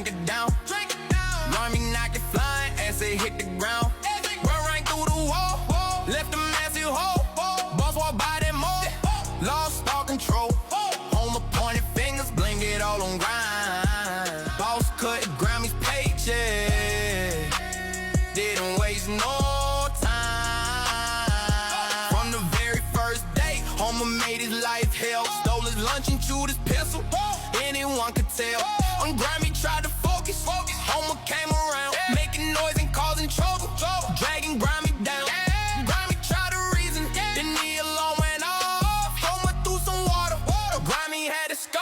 drink it down. Run me, knock it flying as it hit the ground. Run right through the wall, left a massive hole. Boss walk by that mall, lost all control. Homer pointed fingers, blame it all on grind. Boss cut Grammy's paycheck, didn't waste no time. From the very first day, Homer made his life hell. Stole his lunch and chewed his pencil, anyone could tell. On Grammy tried to focus, Homer came around, making noise and causing trouble, dragging Grammy down. Grammy tried to reason, then the alarm went off. Homer threw some water, Grammy had a scar.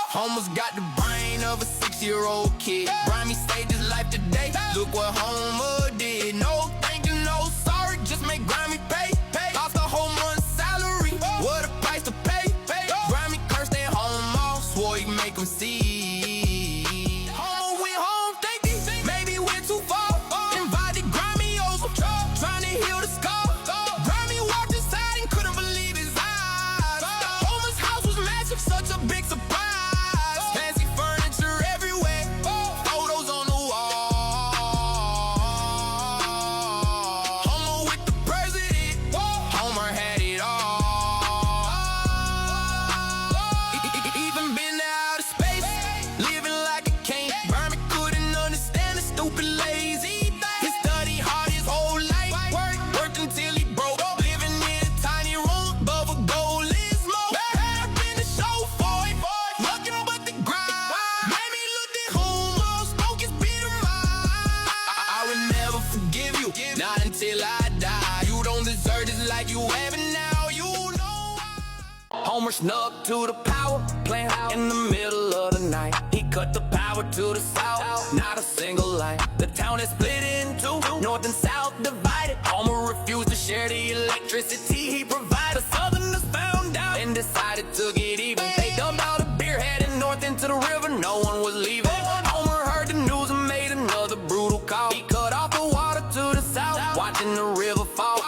Homer's got the brain of a 6-year-old kid. Grammy saved his life today, look what Homer did. No thank you, no sorry, just make Grammy pay. Lost a whole month's salary, what a price to pay. Grammy cursed at Homer, swore he'd make him see. Such a big surprise, fancy furniture everywhere, photos on the wall. Homer with the president, Homer had it all. Even been to outer space, living like a king. Grammy couldn't understand the stupid lazy. He studied hard his whole life, worked until he broke, living in a tiny room above a goal. Not until I die. You don't deserve this like you have it now, you know. Homer snuck to the power plant in the middle of the night. He cut the power to the south, not a single light. The town is split into north and south divided. Homer refused to share the electricity he provided. The southerners found out and decided to get even. They dumped out a beer heading north into the river, no one was leaving. Homer heard the news and made another brutal call. He cut off the water to the south, watching the river fall.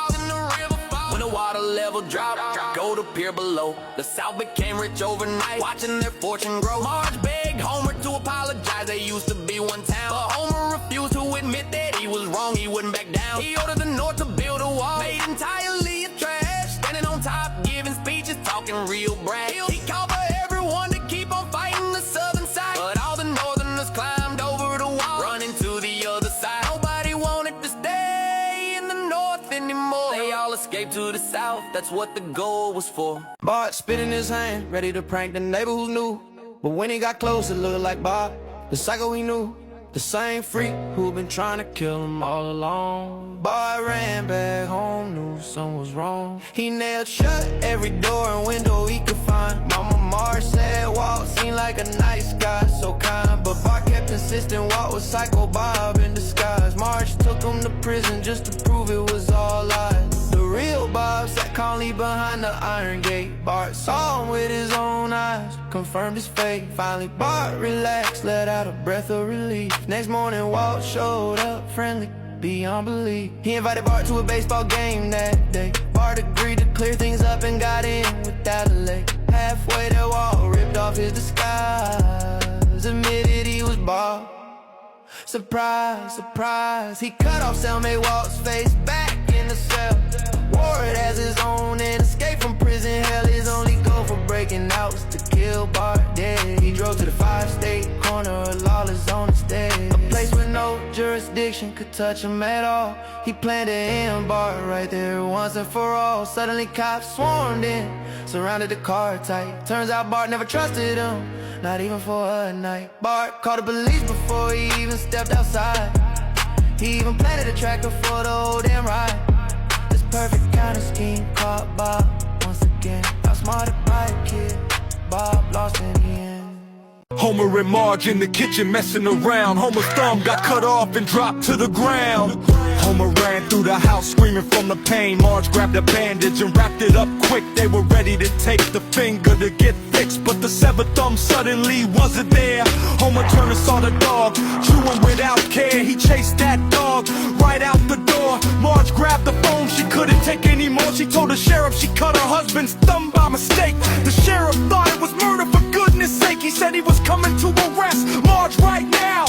When the water level dropped, go to pier below. The South became rich overnight, watching their fortune grow. Marge begged Homer to apologize, they used to be one town. But Homer refused to admit that he was wrong, he wouldn't back down. He ordered the North to build a wall, made entirely of trash. Standing on top, giving speeches, talking real brash. He called for everyone to keep on fighting the southern side, but all the northerners climbed over the wall, running to the other side. Nobody wanted to stay in the north anymore. They all escaped to the south, that's what the goal was for. Bart spit in his hand, ready to prank the neighbor who knew. But when he got close, it looked like Bart, the psycho he knew. The same freak who been trying to kill him all along. Bart ran back home, knew something was wrong. He nailed shut every door and window he could find. Mama Marge said Walt seemed like a nice guy, so kind. But Bart kept insisting Walt was Psycho Bob in disguise. Marge took him to prison just to prove it was all lies. The real Bob sat calmly behind the iron gate. Bart saw him with his own eyes, confirmed his fate. Finally Bart relaxed, let out a breath of relief. Next morning Walt showed up, friendly beyond belief. He invited Bart to a baseball game that day. Bart agreed to clear things up and got in without a leg. Halfway there Walt ripped off his disguise, admitted he was Bob. Surprise, surprise, he cut off cellmate Walt's face back in the cell. Wore it as his own and escaped from prison hell. His only goal for breaking out was to kill Bart dead. He drove to the 5-state corner of lawless zone instead, a place where no jurisdiction could touch him at all. He planned to end Bart right there once and for all. Suddenly cops swarmed in, surrounded the car tight. Turns out Bart never trusted him, not even for a night. Bart called the police before he even stepped outside. He even planted a tractor for the whole damn ride. This perfect kind of scheme caught Bob once again. Outsmarted by a kid, Bob lost in the end. Homer and Marge in the kitchen messing around. Homer's thumb got cut off and dropped to the ground. Homer ran through the house screaming from the pain. Marge grabbed a bandage and wrapped it up quick. They were ready to take the finger to get fixed, but the severed thumb suddenly wasn't there. Homer turned and saw the dog, chewing without care. He chased that dog right out the door. Marge grabbed the phone, she couldn't take anymore. She told the sheriff she cut her husband's thumb by mistake. The sheriff thought it was murder, for goodness sake. He said he was coming to arrest Marge right now.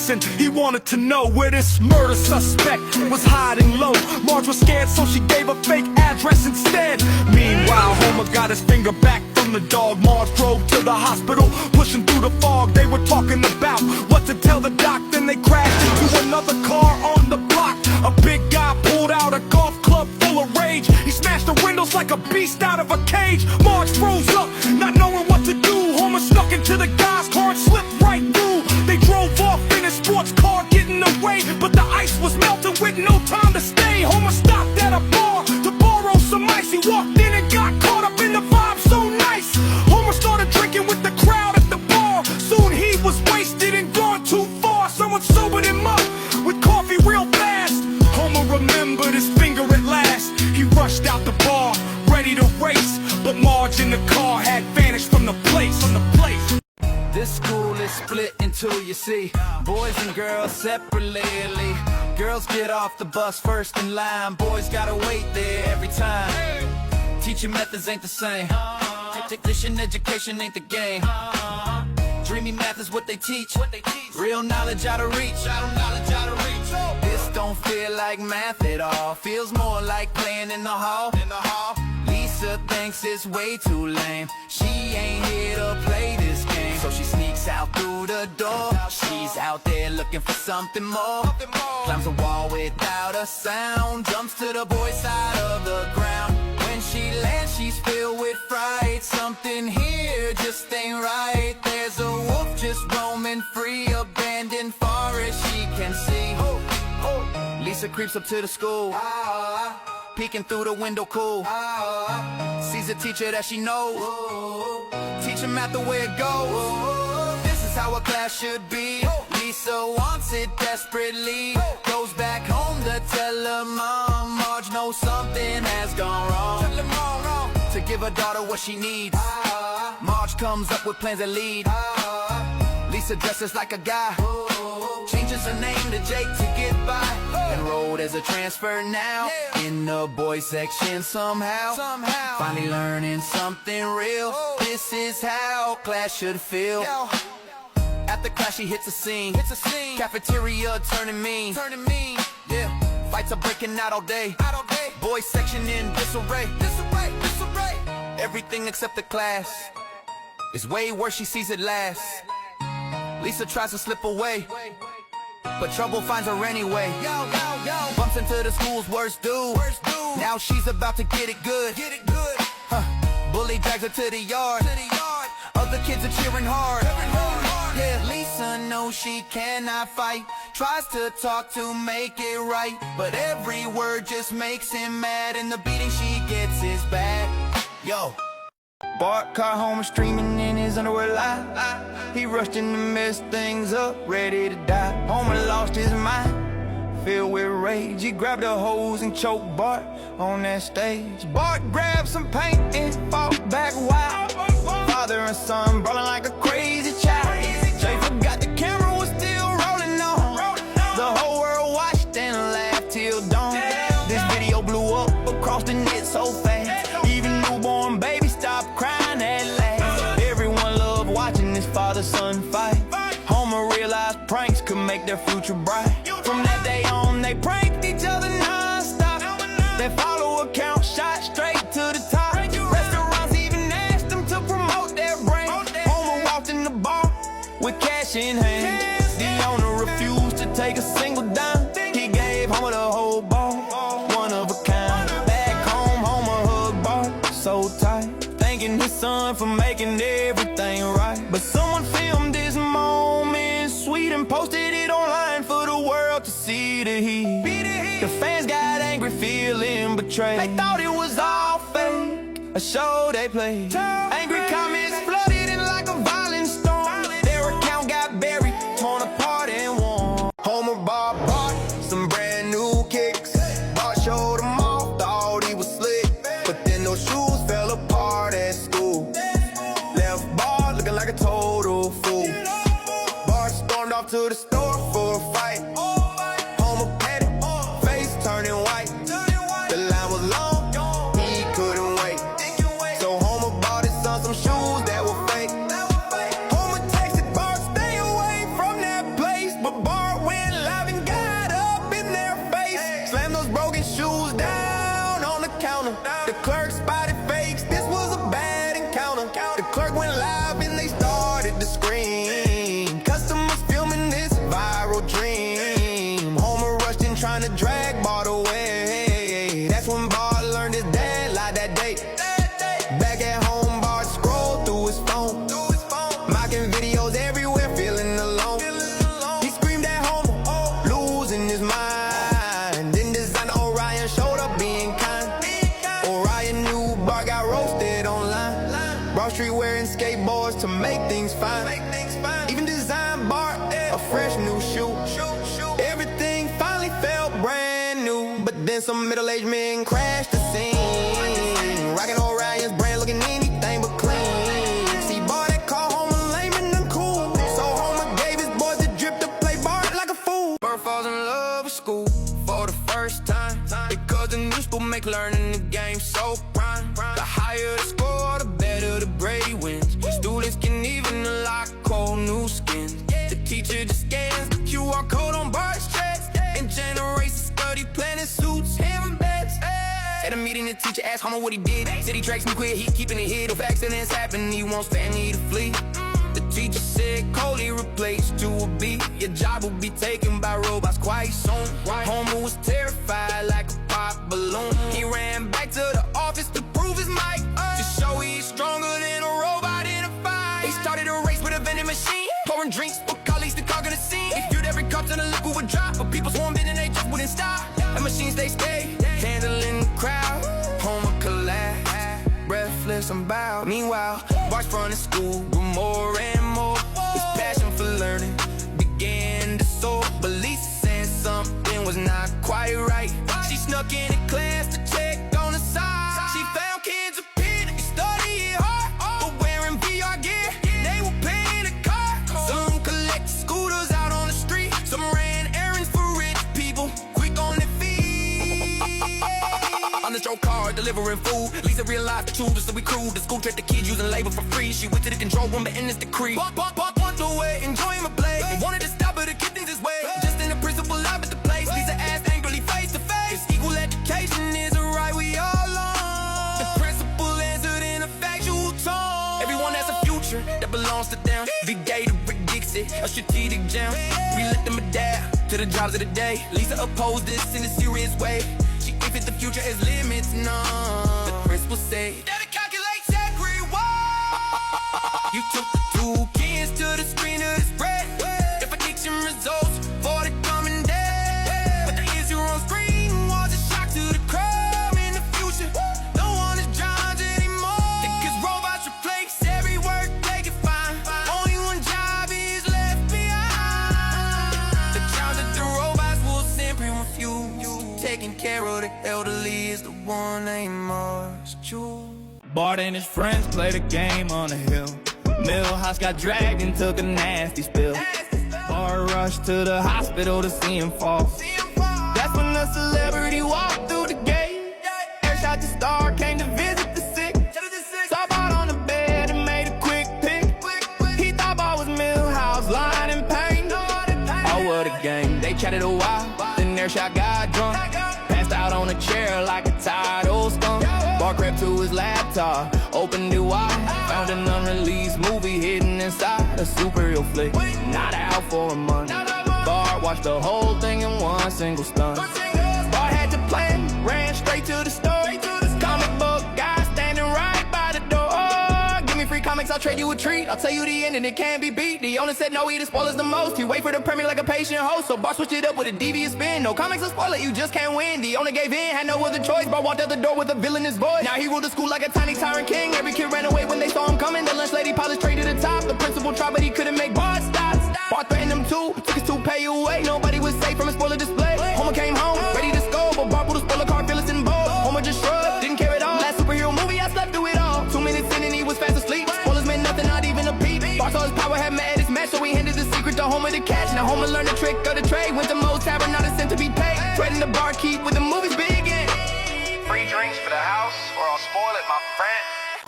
and he wanted to know where this murder suspect was hiding low. Marge was scared, so she gave a fake address instead. Meanwhile, Homer got his finger back from the dog. Marge drove to the hospital, pushing through the fog. They were talking about what to tell the doc. Then they crashed into another car on the block. A big guy pulled out a golf club full of rage. He smashed the windows like a beast out of a cage. Marge froze up, not knowing what to do. Homer snuck into the guy's car and slipped right through. They drove off in his sports car, getting away, but the ice was melting with no time to stay. Homer stopped at a bar to borrow some ice. He walked in and got caught up in the vibe so nice. Homer started drinking with the crowd at the bar. Soon he was wasted and gone too far. Someone sobered him up with coffee real fast. Homer remembered his finger at last. He rushed out the bar, ready to race, but Marge in the car had vanished from the place. This school is split in two, you see. Boys and girls separately. Girls get off the bus first in line. Boys gotta wait there every time. Teaching methods ain't the same. Technician education ain't the game. Dreamy math is what they teach. Real knowledge out of reach. This don't feel like math at all. Feels more like playing in the hall. Lisa thinks it's way too lame. She ain't here to play this game, so she sneaks out through the door. She's out there looking for something more. Climbs a wall without a sound. Jumps to the boy's side of the ground. When she lands, she's filled with fright. Something here just ain't right. There's a wolf just roaming free. Abandoned forest she can see. Lisa creeps up to the school, peeking through the window cool. Sees a teacher that she knows, teaching math the way it goes. This is how a class should be. Lisa wants it desperately. Goes back home to tell her mom Marge knows something has gone wrong. To give her daughter what she needs, Marge comes up with plans that lead. Lisa dresses like a guy, changes her name to Jake to get by. Enrolled as a transfer now, in the boys section somehow. Finally learning something real. This is how class should feel. After class she hits a scene. Cafeteria turning mean. Yeah, fights are breaking out all day. Boys section in disarray. Everything except the class is way worse, she sees it last. Lisa tries to slip away, but trouble finds her anyway. Bumps into the school's worst dude. Now she's about to get it good. Bully drags her to the yard. Other kids are cheering hard. Yeah, Lisa knows she cannot fight. Tries to talk to make it right, but every word just makes him mad, and the beating she gets is bad. Yo, Bart caught Homer streaming in his underwear lie. He rushed in to mess things up, ready to die. Homer lost his mind, filled with rage. He grabbed a hose and choked Bart on that stage. Bart grabbed some paint and fought back wild. Father and son brawling like a crazy child. Jay forgot the camera was still rolling on. The whole world watched and laughed till dawn. This video blew up across the net so fast. Even newborn babies stopped crying at last. Everyone loved watching this father-son fight. Homer realized pranks could make their future bright. From that day on, they pranked each other non-stop. Their follow account shot straight to the top. Restaurants even asked them to promote their brand. Homer walked in the bar with cash in hand. The owner refused to take a single dime. He gave Homer the whole bar, one of a kind. Back home, Homer hugged Bart so tight, thanking his son for making everything right. But someone filmed this moment sweet and posted it online for the world to see the heat. The fans got angry, feeling betrayed. They thought it was all fake, a show they played. Angry comments flooded in like a violent storm. Their account got buried, torn apart and worn. Homer bought Bart some brand new kicks. Bart showed him off, thought he was slick, but then those shoes fell apart at school. Left Bart looking like a total fool. Bart stormed off to the store for a fight. Homer petty, face turning white. The line was long, he couldn't wait. So Homer bought his son some shoes that were fake. Homer texted Bart, stay away from that place, but Bart Cross street wearing skateboards to make things fine. Even design bar, a fresh new shoe. Everything finally felt brand new. But then some middle-aged men crashed the scene. Rockin' Orion's brand, looking anything but clean. See, boy, that call Homer lame and uncool. So Homer gave his boys the drip to play ball like a fool. Bird falls in love with school for the first time, because the new school make learning the game so prime. The higher the score, the better the grade wins. Students can even unlock cold new skins. The teacher just scans the QR code on Bart's chest and generates a study plan in suits, having bets. At a meeting, the teacher asked Homer what he did. Said he tracks me quit, he keeping it hid. If accidents happen, he wants family to flee. The teacher said, Cody replaced to a B. Your job will be taken by robots quite soon. Homer was terrified like a pop balloon. He ran back to the office to prove his mic, to show he's stronger than a robot in a fight. He started a race with a vending machine, pouring drinks for colleagues to conquer the scene. He viewed every cup till the liquid would drop, but people swarmed in and they just wouldn't stop. The machines they stayed, handling the crowd. Homer collapsed, breathless and bowed. Meanwhile, Bart's front of school grew more and more. His passion for learning began to soar. But Lisa said something was not quite right. She snuck into class to check on the side. She found kids appearing to study hard, but wearing VR gear, they were paying a car. Some collected scooters out on the street, some ran errands for rich people, quick on their feet. On the stroke car, delivering food. Lisa realized the truth, so we crude. The school tricked the kids using labor for free. She went to the control room, but in this decree. Walked away, enjoying my play. Wanted to stop her to keep things his way. Just in the principal lab at the place. Lisa asked angrily face to face, equal education is a right we all on. The principal answered in a factual tone. Everyone has a future that belongs to them. Big day to Rick Dixie, a strategic gem. We let them adapt to the jobs of the day. Lisa opposed this in a serious way. She if the future has limits, none. The principal said that it calculates every word. You took the 2 kids to the screen of the spread. If addiction results for the coming day. But the issue on screen was a shock to the crowd. In the future, no one is Johns anymore. Because robots replace every work they can find. Only one job is left behind. The job that the robots will simply refuse. Taking care of the elderly is the one they must choose. Bart and his friends played a game on the hill. Millhouse got dragged and took a nasty spill. Bart rushed to the hospital to see him fall. That's when the celebrity walked through the gate. Airshot the star came to visit the sick. Saw Bart on the bed and made a quick pick. He thought Bart was Millhouse lying in pain. Oh, what a game. They chatted a while, then Airshot got drunk. Passed out on a chair like a tired old skunk. Bart crept to his laptop, opened it wide, found an unreleased movie hidden inside a superhero flick. Not out for a month. Bart watched the whole thing in one single stunt. Bart had the plan, ran straight to the store. Comic book guy standing right by the door. Give me free comics, I'll trade you a treat. I'll tell you the end and it can't be beat. The owner said no, he the spoilers the most. He wait for the premiere like a patient host. So Bart switched it up with a devious spin. No comics will spoil it, you just can't win. The owner gave in, had no other choice. Bart walked out the door with a villainous voice. Now he ruled the school like a tiny tyrant king. Every kid ran away when they saw him coming. The lunch lady polished straight to the top. The principal tried but he couldn't make Bart stop. Bart threatened him too, took his toupee away. Nobody was safe from a spoiler display. Homer came home, ready to score, but Bart pulled a spoiler card, fearless and bold. Homer just shrugged, didn't care at all. Last superhero movie, I slept through it all. 2 minutes in and he was fast asleep. Spoilers meant nothing, not even a peep. Bart saw his power had met at its match, so he handed the secret to Homer to catch. Now Homer learned the trick of the trade. Went to Moe's Tavern, not a cent to be paid. Trading the barkeep with the movies begin. Free drinks for the house, or I'll spoil it, my friend.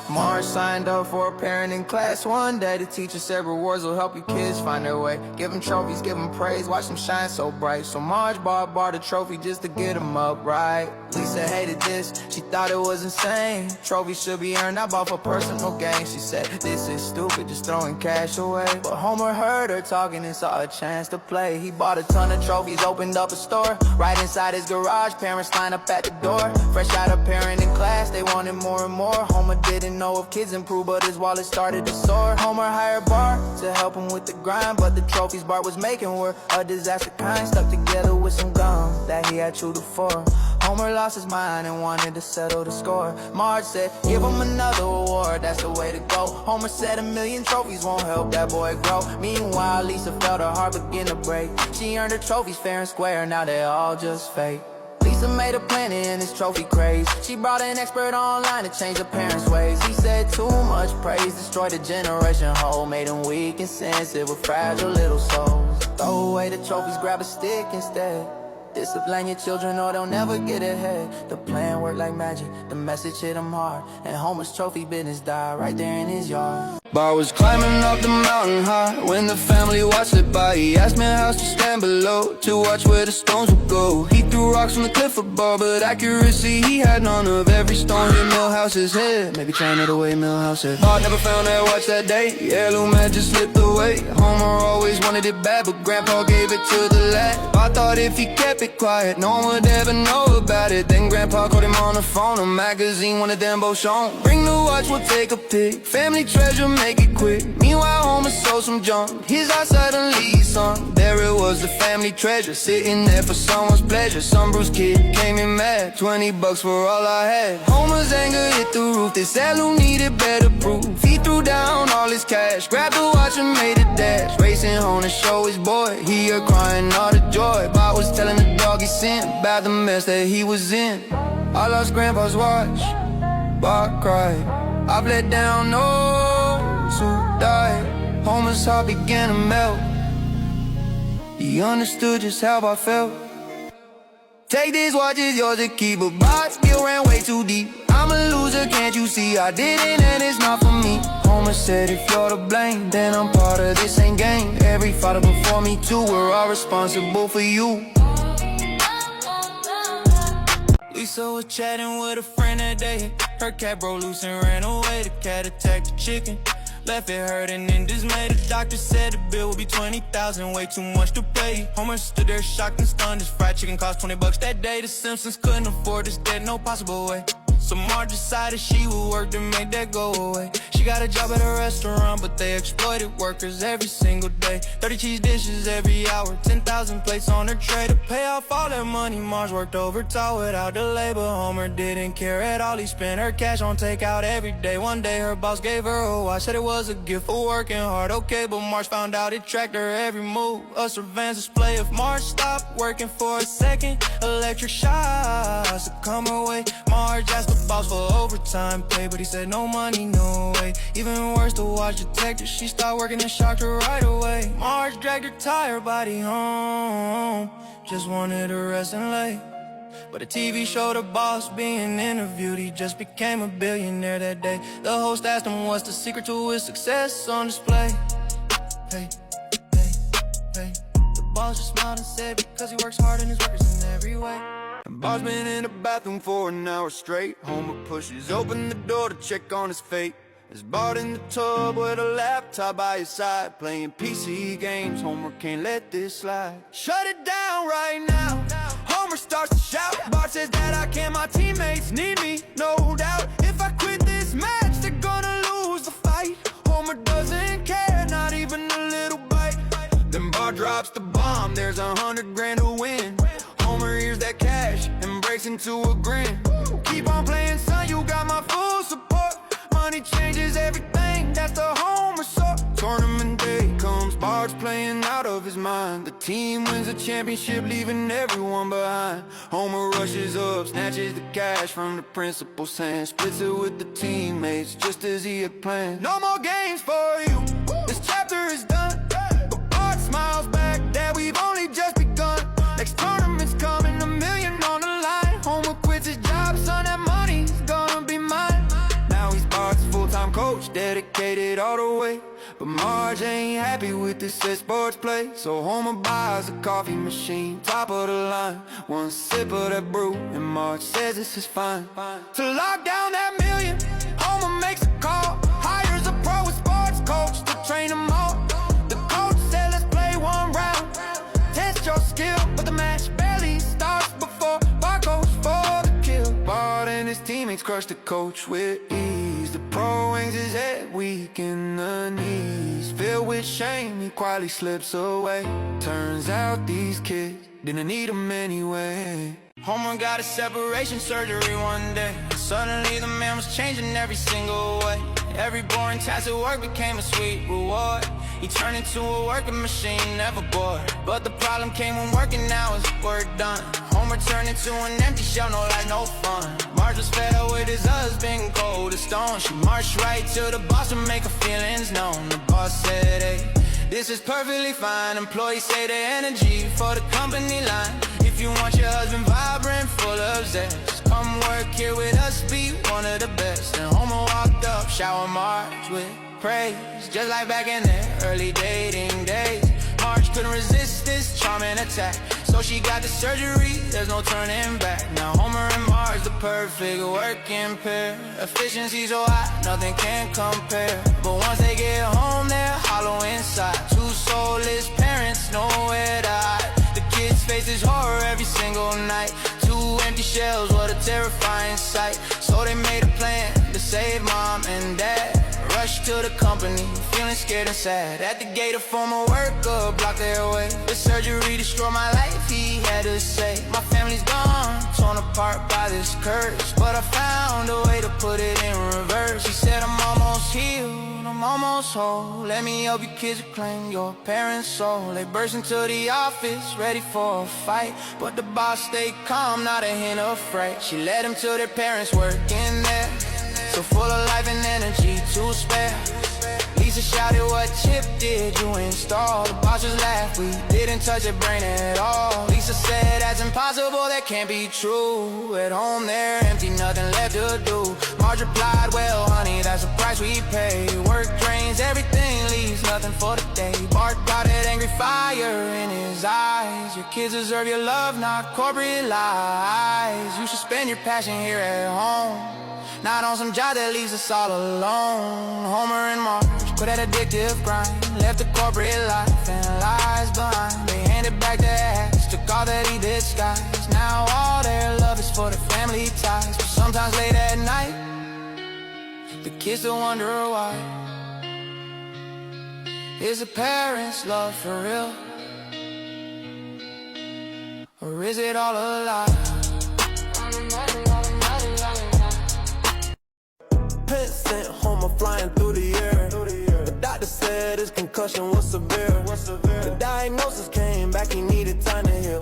Marge signed up for a parent in class one day. The teacher said rewards will help your kids find their way. Give them trophies, give them praise, watch them shine so bright. So Marge bought Bart a trophy just to get him up right. Lisa hated this, she thought it was insane. Trophies should be earned out for personal gain. She said, this is stupid, just throwing cash away. But Homer heard her talking and saw a chance to play. He bought a ton of trophies, opened up a store right inside his garage. Parents line up at the door, fresh out of parent in class, they wanted more and more. Homer didn't know if kids improved, but his wallet started to soar. Homer hired Bart to help him with the grind, but the trophies Bart was making were a disaster kind, stuck together with some gum that he had chewed before. Homer lost his mind and wanted to settle the score. Marge said, give him another award, that's the way to go. Homer said 1,000,000 trophies won't help that boy grow. Meanwhile, Lisa felt her heart begin to break. She earned her trophies fair and square, now they all just fake. Lisa made a plan in his trophy craze. She brought an expert online to change her parents' ways. He said too much praise destroyed a generation whole, made them weak and sensitive with fragile little souls. Throw away the trophies, grab a stick instead. Discipline your children or they'll never get ahead. The plan worked like magic, the message hit him hard, and Homer's trophy business died right there in his yard. Bar was climbing up the mountain high when the family watched it by. He asked Millhouse to stand below to watch where the stones would go. He threw rocks from the cliff above, but accuracy he had none of. Every stone hit Millhouse's head, maybe trying it away Millhouse said. Bart never found that watch that day, heirloom had just slipped away. Homer always wanted it bad, but Grandpa gave it to the lad. I thought if he kept it quiet, no one would ever know about it. Then Grandpa called him on the phone, a magazine wanted them both shown. Bring the watch, we'll take a pic, family treasure, make it quick. Meanwhile, Homer sold some junk, his eyes suddenly sunk. There it was, the family treasure, sitting there for someone's pleasure. Some Bruce kid came in mad, 20 bucks for all I had. Homer's anger hit the roof, this heirloom needed better proof. He threw down all his cash, grabbed the watch and made a dash. Racing home to show his boy, he heard crying all the joy. Bart was telling the dog he sent about the mess that he was in. I lost Grandpa's watch, Bart cried. I've let down those who died. Homer's heart began to melt. He understood just how I felt. Take this watch, it's yours to keep, but Bart still ran way too deep. I'm a loser, can't you see? I didn't and it's not for me. Homer said if you're to blame, then I'm part of this ain't game. Every father before me too, we're all responsible for you. Lisa was chatting with a friend that day. Her cat broke loose and ran away. The cat attacked the chicken, left it hurting and dismayed. The doctor said the bill would be 20,000, way too much to pay. Homer stood there shocked and stunned. His fried chicken cost 20 bucks that day. The Simpsons couldn't afford this debt, no possible way. So Marge decided she would work to make that go away. She got a job at a restaurant, but they exploited workers every single day. 30 cheese dishes every hour, 10,000 plates on her tray. To pay off all that money, Marge worked overtime without delay. But Homer didn't care at all, he spent her cash on takeout every day. One day her boss gave her a watch, said it was a gift for working hard. Okay, but Marge found out it tracked her every move, a surveillance display. If Marge stopped working for a second, electric shocks would come her way. Marge asked the boss for overtime pay, but he said no money, no way. Even worse, the watch detective, she stopped working and shocked her right away. Marge dragged her tired body home, just wanted to rest and lay. But a TV showed the boss being interviewed, he just became a billionaire that day. The host asked him what's the secret to his success on display. Hey, hey, hey. The boss just smiled and said because he works hard and his workers in every way. Bart's been in the bathroom for an hour straight. Homer pushes open the door to check on his fate. There's Bart in the tub with a laptop by his side, playing PC games. Homer can't let this slide. Shut it down right now. Homer starts to shout. Bart says that I can't, my teammates need me, no doubt. If I quit this match, they're gonna lose the fight. Homer doesn't care, not even a little bite. Then Bart drops the bomb, there's 100 grand to win. Homer hears that cash and breaks into a grin. Keep on playing, son, you got my full support. Money changes everything, that's the Homer sort. Tournament day comes, Bart's playing out of his mind. The team wins the championship, leaving everyone behind. Homer rushes up, snatches the cash from the principal's hand, splits it with the teammates, just as he had planned. No more games for you, this chapter is done. But Bart smiles back that we've only just begun. Next tournament's coming, $1 million on the line. Homer quits his job, son, that money's gonna be mine. Now he's Bart's full-time coach, dedicated all the way. But Marge ain't happy with this set sports play. So Homer buys a coffee machine, top of the line. One sip of that brew, and Marge says this is fine. To lock down that $1 million, Homer makes a call. Hires a pro with sports coach to train them all. The coach said let's play one round, test your skill, but the match barely starts before Bart goes for the kill. Bart and his teammates crush the coach with ease. The pro hangs his head, weak in the knees. Filled with shame, he quietly slips away. Turns out these kids didn't need him anyway. Homer got a separation surgery one day. Suddenly the man was changing every single way. Every boring task at work became a sweet reward. He turned into a working machine, never bored. But the problem came when working hours were done. Homer turned into an empty shell, no life, no fun. Marge was fed up with his husband, cold as stone. She marched right to the boss to make her feelings known. The boss said, hey, this is perfectly fine. Employees say the energy for the company line. If you want your husband vibrant, full of zest, just come work here with us, be one of the best. And Homer walked up, shower Marge with praise, just like back in their early dating days. Marge couldn't resist this charming attack, so she got the surgery, there's no turning back. Now Homer and Marge, the perfect working pair. Efficiency so high, nothing can compare. But once they get home, they're hollow inside. Two soulless parents, nowhere to hide. The kids face this horror every single night. Two empty shells, what a terrifying sight. So they made a plan to save mom and dad. Rushed to the company, feeling scared and sad. At the gate, a former worker blocked their way. The surgery destroyed my life, he had to say. My family's gone, torn apart by this curse, but I found a way to put it in reverse. He said, I'm almost healed, I'm almost whole. Let me help you kids reclaim your parents' soul. They burst into the office, ready for a fight, but the boss stayed calm, not a hint of fright. She led them to their parents working there, so full of life and energy to spare. Lisa shouted, what chip did you install? The boss just laughed, we didn't touch her brain at all. Lisa said, that's impossible, that can't be true. At home they're empty, nothing left to do. Marge replied, well honey, that's the price we pay. Work drains everything, leaves nothing for the day. Bart got that angry fire in his eyes. Your kids deserve your love, not corporate lies. You should spend your passion here at home, not on some job that leaves us all alone. Homer and Marge quit that addictive grind, left the corporate life and lies behind. They handed back their ass, took all that he disguised. Now all their love is for the family ties. But sometimes late at night, the kids still wonder why. Is a parent's love for real, or is it all a lie? Sent Homer flying through the air. The doctor said his concussion was severe. The diagnosis came back, he needed time to heal.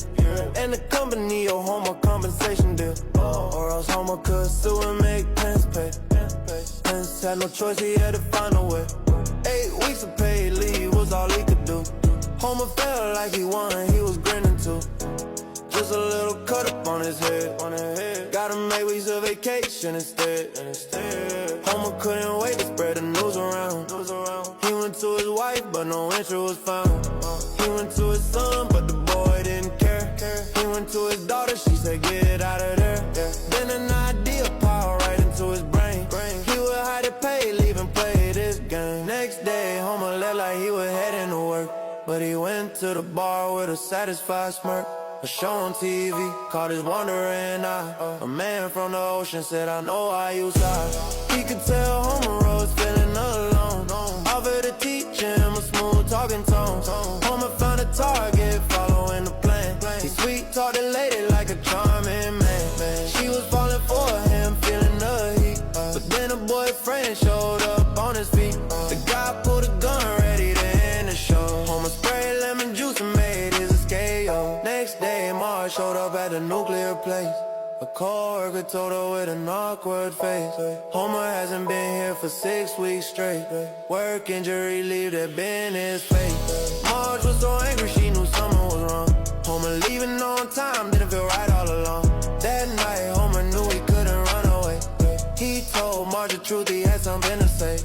And the company owed Homer compensation deal, or else Homer could sue and make Pence pay. Pence had no choice, he had to find a way. 8 weeks of paid leave was all he could do. Homer felt like he won, he was grinning too. Just a little cut up on his head. Gotta make weeks of vacation instead. Homer couldn't wait to spread the news around. He went to his wife, but no answer was found. He went to his son, but the boy didn't care. He went to his daughter, she said get out of there. Then an idea popped right into his brain. He would hide it, pay, leave and play this game. Next day, Homer left like he was heading to work, but he went to the bar with a satisfied smirk. A show on TV caught his wandering eye. A man from the ocean said, I know why you sigh. He could tell Homer was feeling alone, offered to teach him a smooth talking tone. Homer found a target, following the plan. He sweet talked the lady like a charming man. She was falling for him, feeling the heat, but then a boyfriend showed up on his feet. The guy pulled a gun, ready to end the show. Homer sprayed lemon juice and made his escape. Next day, Marge showed up at the nuclear place. A coworker told her with an awkward face, Homer hasn't been here for 6 weeks straight. Work injury leave that been his fate. Marge was so angry she knew something was wrong. Homer leaving on time didn't feel right all along. That night, Homer knew he couldn't run away. He told Marge the truth, he had something to say.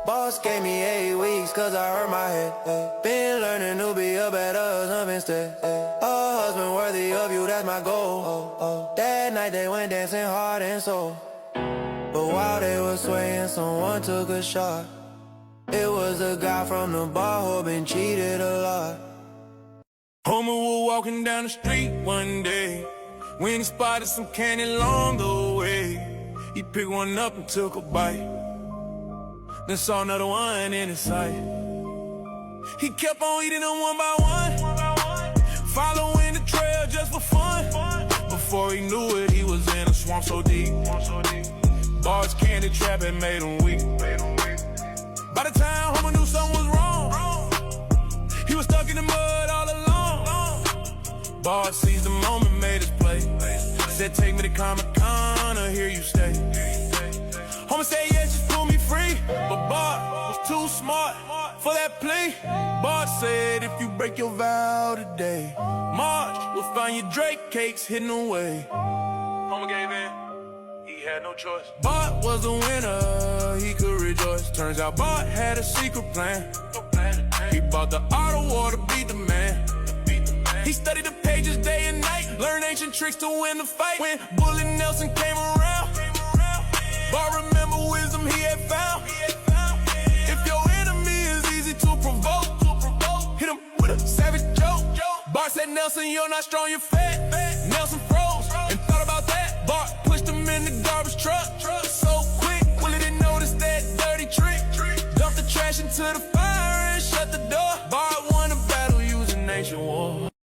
Boss gave me 8 weeks cause I hurt my head. Been learning to be a better husband instead. A husband worthy of you, that's my goal. That night they went dancing hard and soul. But while they were swaying, someone took a shot. It was a guy from the bar who'd been cheated a lot. Homer was walking down the street one day when he spotted some candy along the way. He picked one up and took a bite, then saw another one in his sight. He kept on eating them one by one, following the trail just for fun. But before he knew it, he was in a swamp so deep. Bars candy trap had made him weak. By the time Homer knew something was wrong, he was stuck in the mud all alone. Bars seized the moment, made his play. Said, take me to Comic-Con, or here you stay. Homer said, yeah, just pull me free. But Bart was too smart for that plea. Bart said, if you break your vow today, Marge will find your Drake cakes hidden away. Homer gave in. He had no choice. Bart was a winner, he could rejoice. Turns out Bart had a secret plan. He bought the art of war to beat the man. He studied the pages day and night, learned ancient tricks to win the fight. When Bullet Nelson came around, Bart remember wisdom he had found. If your enemy is easy to provoke, hit him with a savage joke. Bart said, Nelson, you're not strong, you're fat.